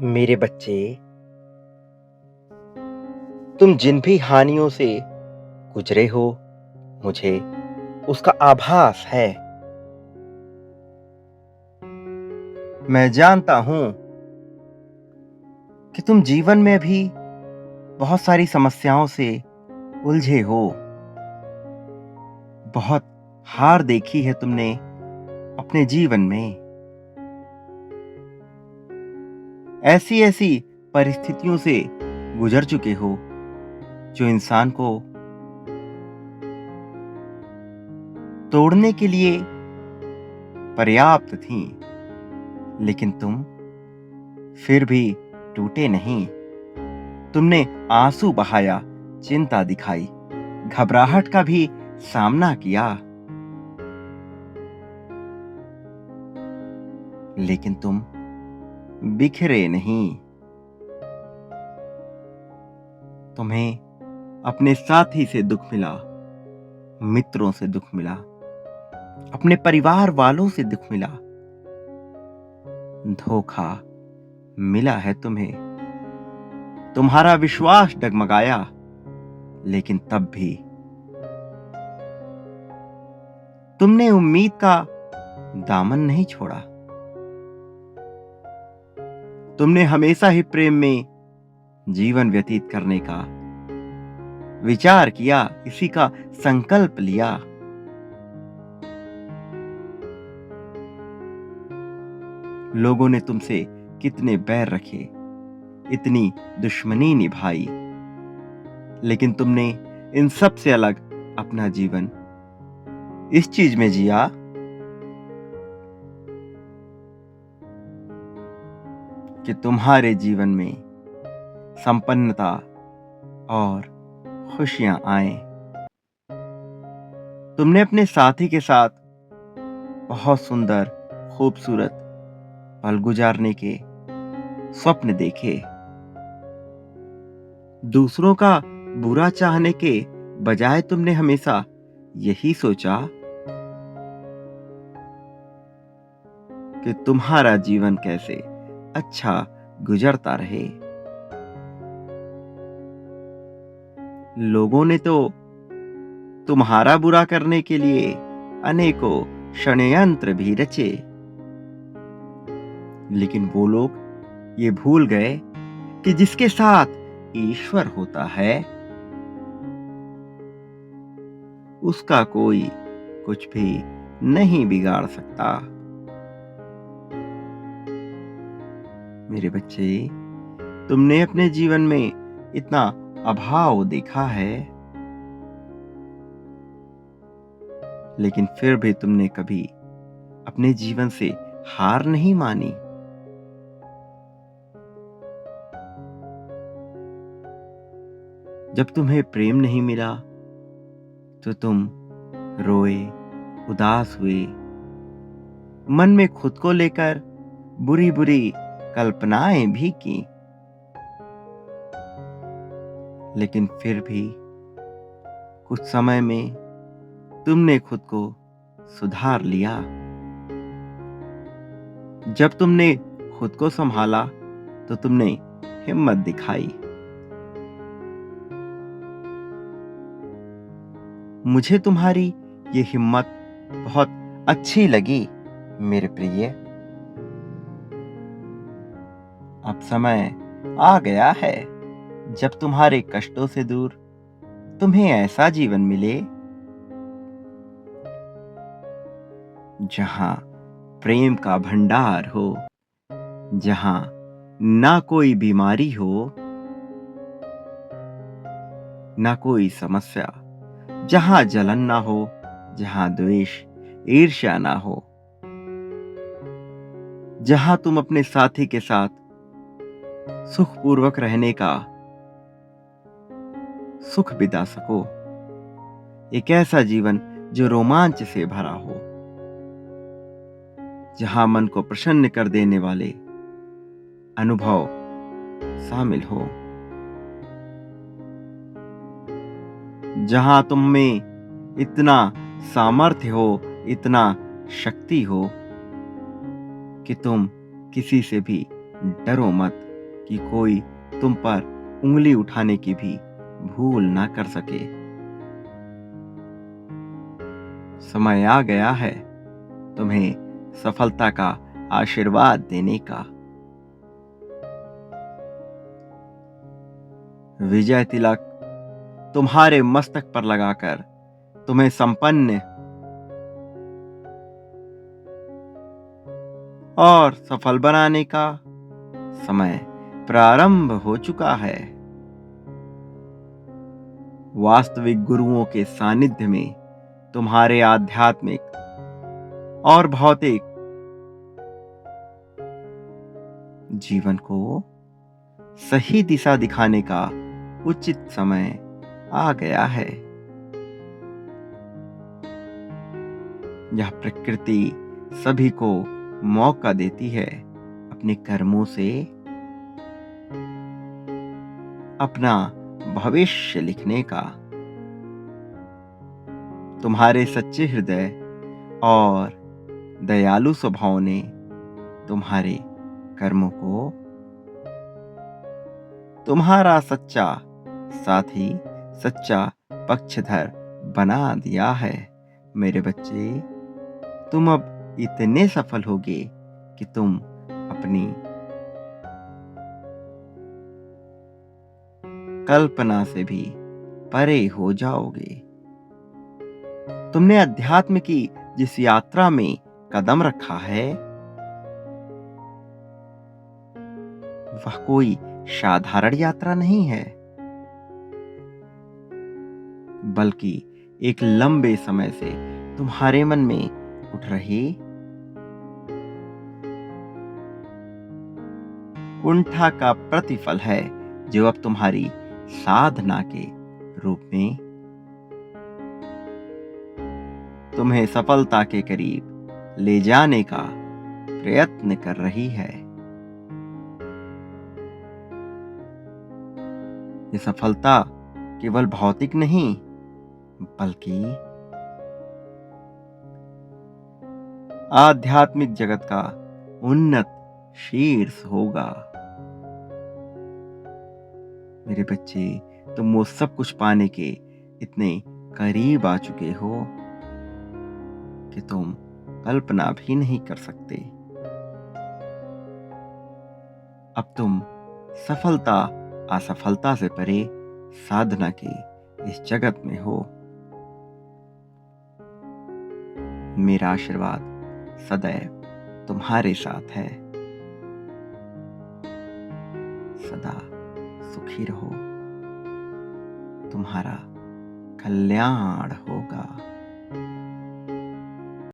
मेरे बच्चे, तुम जिन भी हानियों से गुजरे हो, मुझे उसका आभास है। मैं जानता हूं कि तुम जीवन में भी बहुत सारी समस्याओं से उलझे हो। बहुत हार देखी है तुमने अपने जीवन में। ऐसी-ऐसी परिस्थितियों से गुजर चुके हो जो इंसान को तोड़ने के लिए पर्याप्त थीं, लेकिन तुम फिर भी टूटे नहीं। तुमने आंसू बहाया, चिंता दिखाई, घबराहट का भी सामना किया, लेकिन तुम बिखरे नहीं। तुम्हें अपने साथी से दुख मिला, मित्रों से दुख मिला, अपने परिवार वालों से दुख मिला, धोखा मिला है तुम्हें। तुम्हारा विश्वास डगमगाया, लेकिन तब भी तुमने उम्मीद का दामन नहीं छोड़ा। तुमने हमेशा ही प्रेम में जीवन व्यतीत करने का विचार किया, इसी का संकल्प लिया। लोगों ने तुमसे कितने बैर रखे, इतनी दुश्मनी निभाई, लेकिन तुमने इन सब से अलग अपना जीवन इस चीज में जिया कि तुम्हारे जीवन में संपन्नता और खुशियां आए। तुमने अपने साथी के साथ बहुत सुंदर, खूबसूरत पल गुजारने के स्वप्न देखे। दूसरों का बुरा चाहने के बजाय तुमने हमेशा यही सोचा कि तुम्हारा जीवन कैसे अच्छा गुजरता रहे। लोगों ने तो तुम्हारा बुरा करने के लिए अनेकों षड्यंत्र भी रचे, लेकिन वो लोग ये भूल गए कि जिसके साथ ईश्वर होता है, उसका कोई कुछ भी नहीं बिगाड़ सकता। मेरे बच्चे, तुमने अपने जीवन में इतना अभाव देखा है, लेकिन फिर भी तुमने कभी अपने जीवन से हार नहीं मानी। जब तुम्हें प्रेम नहीं मिला तो तुम रोए, उदास हुए, मन में खुद को लेकर बुरी बुरी कल्पनाएं भी की, लेकिन फिर भी कुछ समय में तुमने खुद को सुधार लिया। जब तुमने खुद को संभाला तो तुमने हिम्मत दिखाई। मुझे तुम्हारी ये हिम्मत बहुत अच्छी लगी मेरे प्रिय। अब समय आ गया है जब तुम्हारे कष्टों से दूर तुम्हें ऐसा जीवन मिले जहां प्रेम का भंडार हो, जहां ना कोई बीमारी हो, ना कोई समस्या, जहां जलन ना हो, जहां द्वेष, ईर्ष्या ना हो, जहां तुम अपने साथी के साथ सुखपूर्वक रहने का सुख बिता सको। एक ऐसा जीवन जो रोमांच से भरा हो, जहां मन को प्रसन्न कर देने वाले अनुभव शामिल हो, जहां तुम में इतना सामर्थ्य हो, इतना शक्ति हो कि तुम किसी से भी डरो मत, कि कोई तुम पर उंगली उठाने की भी भूल ना कर सके। समय आ गया है तुम्हें सफलता का आशीर्वाद देने का। विजय तिलक तुम्हारे मस्तक पर लगाकर तुम्हें संपन्न और सफल बनाने का समय प्रारंभ हो चुका है। वास्तविक गुरुओं के सानिध्य में तुम्हारे आध्यात्मिक और भौतिक जीवन को सही दिशा दिखाने का उचित समय आ गया है। यह प्रकृति सभी को मौका देती है अपने कर्मों से अपना भविष्य लिखने का। तुम्हारे सच्चे हृदय और दयालु स्वभाव ने तुम्हारे कर्मों को तुम्हारा सच्चा साथी, सच्चा पक्षधर बना दिया है। मेरे बच्चे, तुम अब इतने सफल होगे कि तुम अपनी कल्पना से भी परे हो जाओगे। तुमने अध्यात्म की जिस यात्रा में कदम रखा है वह कोई साधारण यात्रा नहीं है, बल्कि एक लंबे समय से तुम्हारे मन में उठ रही कुंठा का प्रतिफल है, जो अब तुम्हारी साधना के रूप में तुम्हें सफलता के करीब ले जाने का प्रयत्न कर रही है। ये सफलता केवल भौतिक नहीं, बल्कि आध्यात्मिक जगत का उन्नत शीर्ष होगा। मेरे बच्चे, तुम वो सब कुछ पाने के इतने करीब आ चुके हो कि तुम कल्पना भी नहीं कर सकते। अब तुम सफलता असफलता से परे साधना के इस जगत में हो। मेरा आशीर्वाद सदैव तुम्हारे साथ है। सदा सुखी रहो। तुम्हारा कल्याण हो।